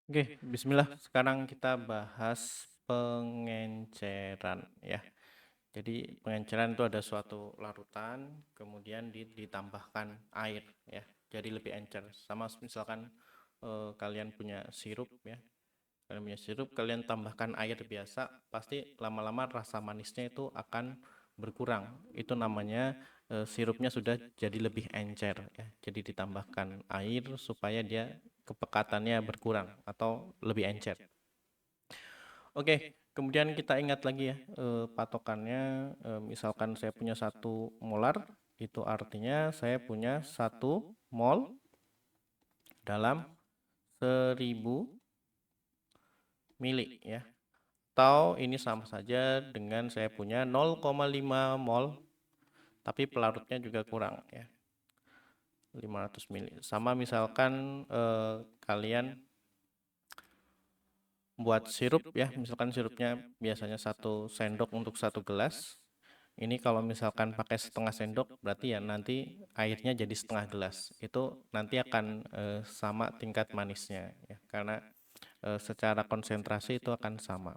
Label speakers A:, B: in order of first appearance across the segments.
A: Oke, bismillah. Sekarang kita bahas pengenceran ya. Jadi pengenceran itu ada suatu larutan, kemudian ditambahkan air ya. Jadi lebih encer. Sama misalkan kalian punya sirup ya. Kalian punya sirup, kalian tambahkan air biasa, pasti lama-lama rasa manisnya itu akan berkurang. Itu namanya sirupnya sudah jadi lebih encer ya. Jadi ditambahkan air supaya dia kepekatannya berkurang atau lebih encer. Oke, kemudian kita ingat lagi ya patokannya. Misalkan saya punya 1 molar, itu artinya saya punya 1 mol dalam 1000 mili ya. Atau ini sama saja dengan saya punya 0,5 mol, tapi pelarutnya juga kurang ya, 500 mili. Sama misalkan kalian buat sirup ya, misalkan sirupnya biasanya 1 sendok untuk 1 gelas. Ini kalau misalkan pakai setengah sendok, berarti ya nanti airnya jadi setengah gelas. Itu nanti akan sama tingkat manisnya ya, karena secara konsentrasi itu akan sama.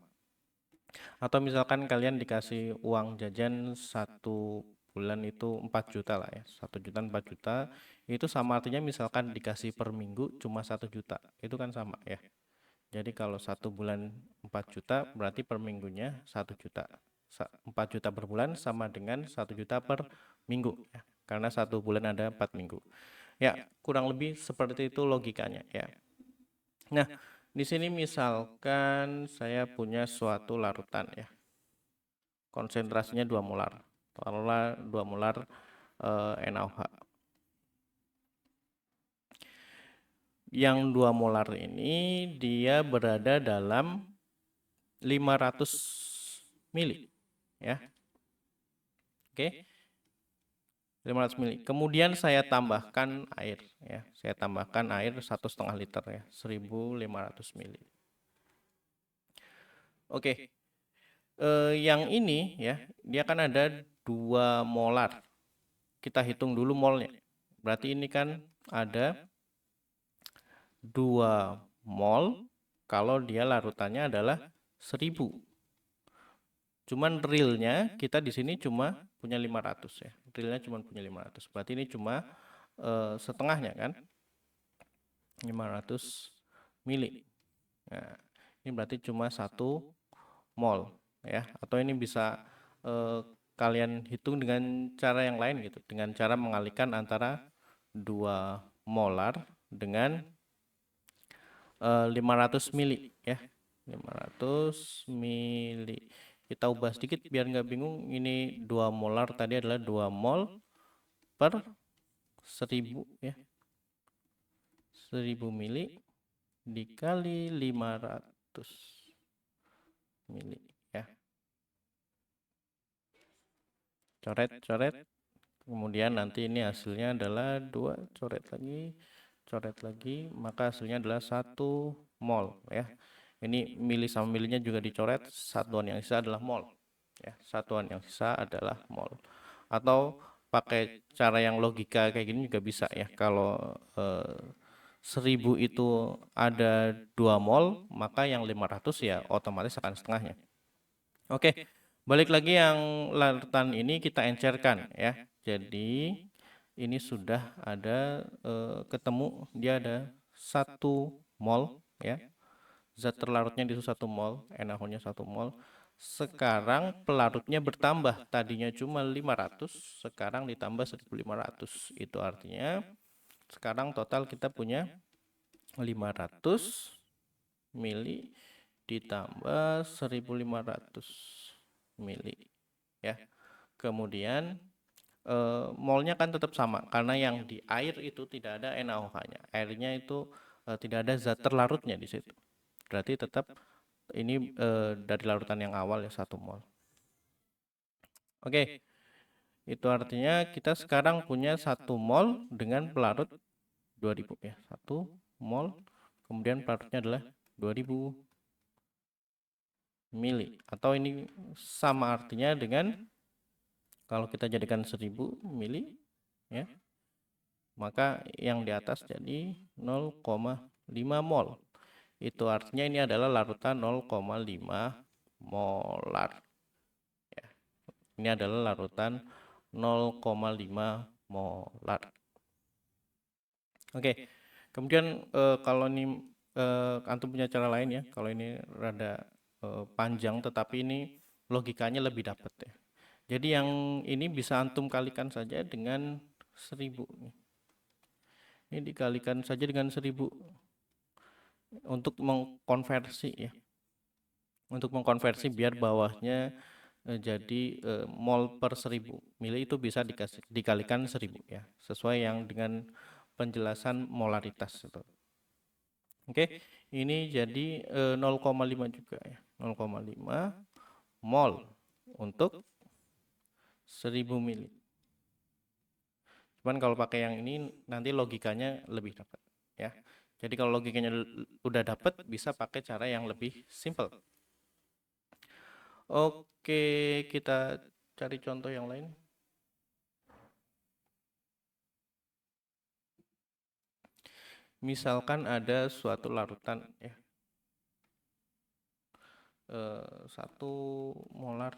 A: Atau misalkan kalian dikasih uang jajan 1 bulan itu 4 juta lah ya, 1 juta 4 juta, itu sama artinya misalkan dikasih per minggu cuma 1 juta, itu kan sama ya. Jadi kalau 1 bulan 4 juta berarti per minggunya 1 juta. 4 juta per bulan sama dengan 1 juta per minggu ya. Karena 1 bulan ada 4 minggu. Ya, kurang lebih seperti itu logikanya ya. Nah, di sini misalkan saya punya suatu larutan ya. Konsentrasinya 2 molar. Taruhlah 2 molar NaOH. Yang 2 molar ini dia berada dalam 500 mili ya. Oke. 500 mili. Kemudian saya tambahkan air ya. Saya tambahkan air 1,5 liter ya, 1500 mili. Oke. Yang ini ya, dia kan ada 2 molar. Kita hitung dulu molnya. Berarti ini kan ada 2 mol kalau dia larutannya adalah 1000. Cuman realnya kita di sini cuma punya 500 ya. Realnya cuma punya 500. Berarti ini cuma setengahnya kan. 500 mili. Nah, ini berarti cuma 1 mol ya. Atau ini bisa kalian hitung dengan cara yang lain gitu, dengan cara mengalihkan antara 2 molar dengan 500 mili ya. 500 mili. Kita ubah sedikit biar nggak bingung. Ini 2 molar tadi adalah 2 mol per 1000 ya. 1000 mili dikali 500 mili ya. Coret. Kemudian nanti ini hasilnya adalah 2, coret lagi, maka hasilnya adalah 1 mol ya. Ini mili sama milinya juga dicoret, satuan yang sisa adalah mol ya. Satuan yang sisa adalah mol. Atau pakai cara yang logika kayak gini juga bisa ya. Kalau 1000 itu ada 2 mol, maka yang 500 ya otomatis akan setengahnya. Oke, balik lagi yang larutan ini kita encerkan ya. Jadi ini sudah ada ketemu, dia ada 1 mol ya. Zat terlarutnya di 1 mol, NaOH-nya 1 mol. Sekarang pelarutnya bertambah, tadinya cuma 500, sekarang ditambah 1500. Itu artinya sekarang total kita punya 500 mili ditambah 1500 mili ya. Kemudian molnya kan tetap sama karena yang di air itu tidak ada NaOH-nya. Airnya itu tidak ada zat terlarutnya di situ. Berarti tetap ini dari larutan yang awal ya 1 mol. Oke, itu artinya kita sekarang punya 1 mol dengan pelarut 2000 ya. 1 mol kemudian pelarutnya adalah 2000 mili. Atau ini sama artinya dengan kalau kita jadikan 1000 mili ya, maka yang di atas jadi 0,5 mol. Itu artinya ini adalah larutan 0,5 molar. Ya. Ini adalah larutan 0,5 molar. Oke. Kemudian kalau ini antum punya cara lain ya. Kalau ini rada panjang, tetapi ini logikanya lebih dapat ya. Jadi yang ini bisa antum kalikan saja dengan 1000. Ini dikalikan saja dengan 1000 untuk mengkonversi ya. Untuk mengkonversi biar bawahnya jadi mol per 1000 mili itu bisa dikalikan 1000 ya. Sesuai yang dengan penjelasan molaritas itu. Oke, ini jadi 0,5 juga ya. 0,5 mol untuk 1000 mili. Cuman kalau pakai yang ini nanti logikanya lebih dapat ya. Jadi kalau logikanya udah dapat, bisa pakai cara yang lebih simple. Oke, kita cari contoh yang lain. Misalkan ada suatu larutan ya, 1 molar,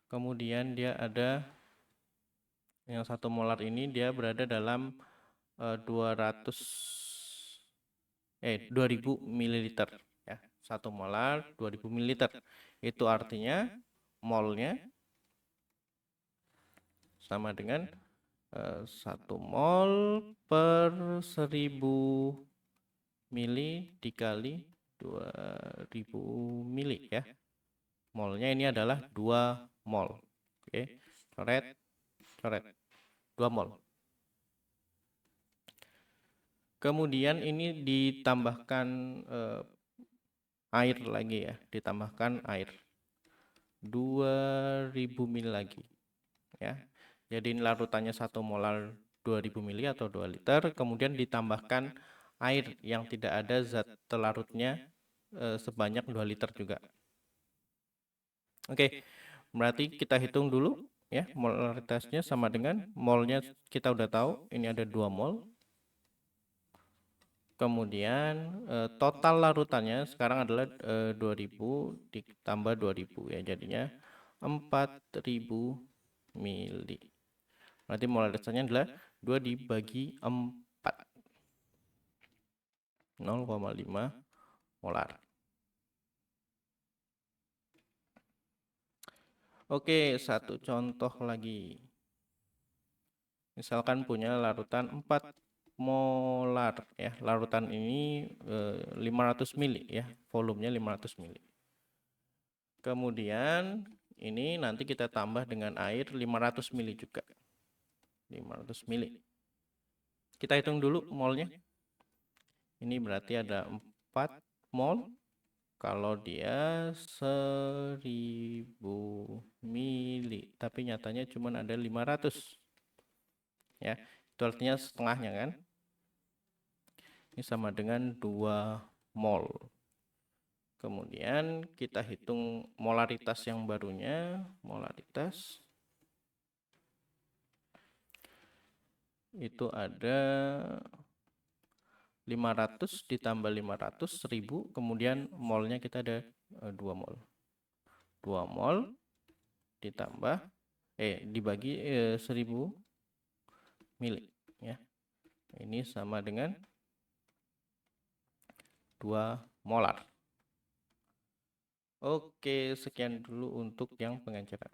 A: kemudian dia ada yang 1 molar ini dia berada dalam 2000 mililiter ya. 1 molar 2000 mililiter. Itu artinya molnya sama dengan 1 mol per 1000 mili dikali 2000 mili ya. Molnya ini adalah 2 mol. Oke, coret, coret. 2 mol. Kemudian ini ditambahkan air lagi ya, ditambahkan air 2000 mili lagi ya. Jadi ini larutannya 1 molar 2000 mili atau 2 liter, kemudian ditambahkan air yang tidak ada zat telarutnya sebanyak 2 liter juga. Oke, berarti kita hitung dulu ya, molaritasnya sama dengan molnya kita udah tahu, ini ada 2 mol. Kemudian total larutannya sekarang adalah 2000 ditambah 2000 ya, jadinya 4000 mili. Berarti molaritasnya adalah 2 dibagi 4. 0,5 molar. Oke, satu contoh lagi. Misalkan punya larutan 4 molar ya. Larutan ini 500 mili ya, volumenya 500 mili. Kemudian ini nanti kita tambah dengan air 500 mili juga. 500 mili. Kita hitung dulu molnya. Ini berarti ada 4 mol. Kalau dia 1000 mili, tapi nyatanya cuma ada 500. Ya, itu artinya setengahnya kan. Ini sama dengan 2 mol. Kemudian kita hitung molaritas yang barunya. Molaritas itu ada 500 ditambah 500, 1000. Kemudian molnya kita ada 2 mol. 2 mol ditambah dibagi 1000 mili ya. Ini sama dengan 2 molar. Oke, sekian dulu untuk yang pengenceran.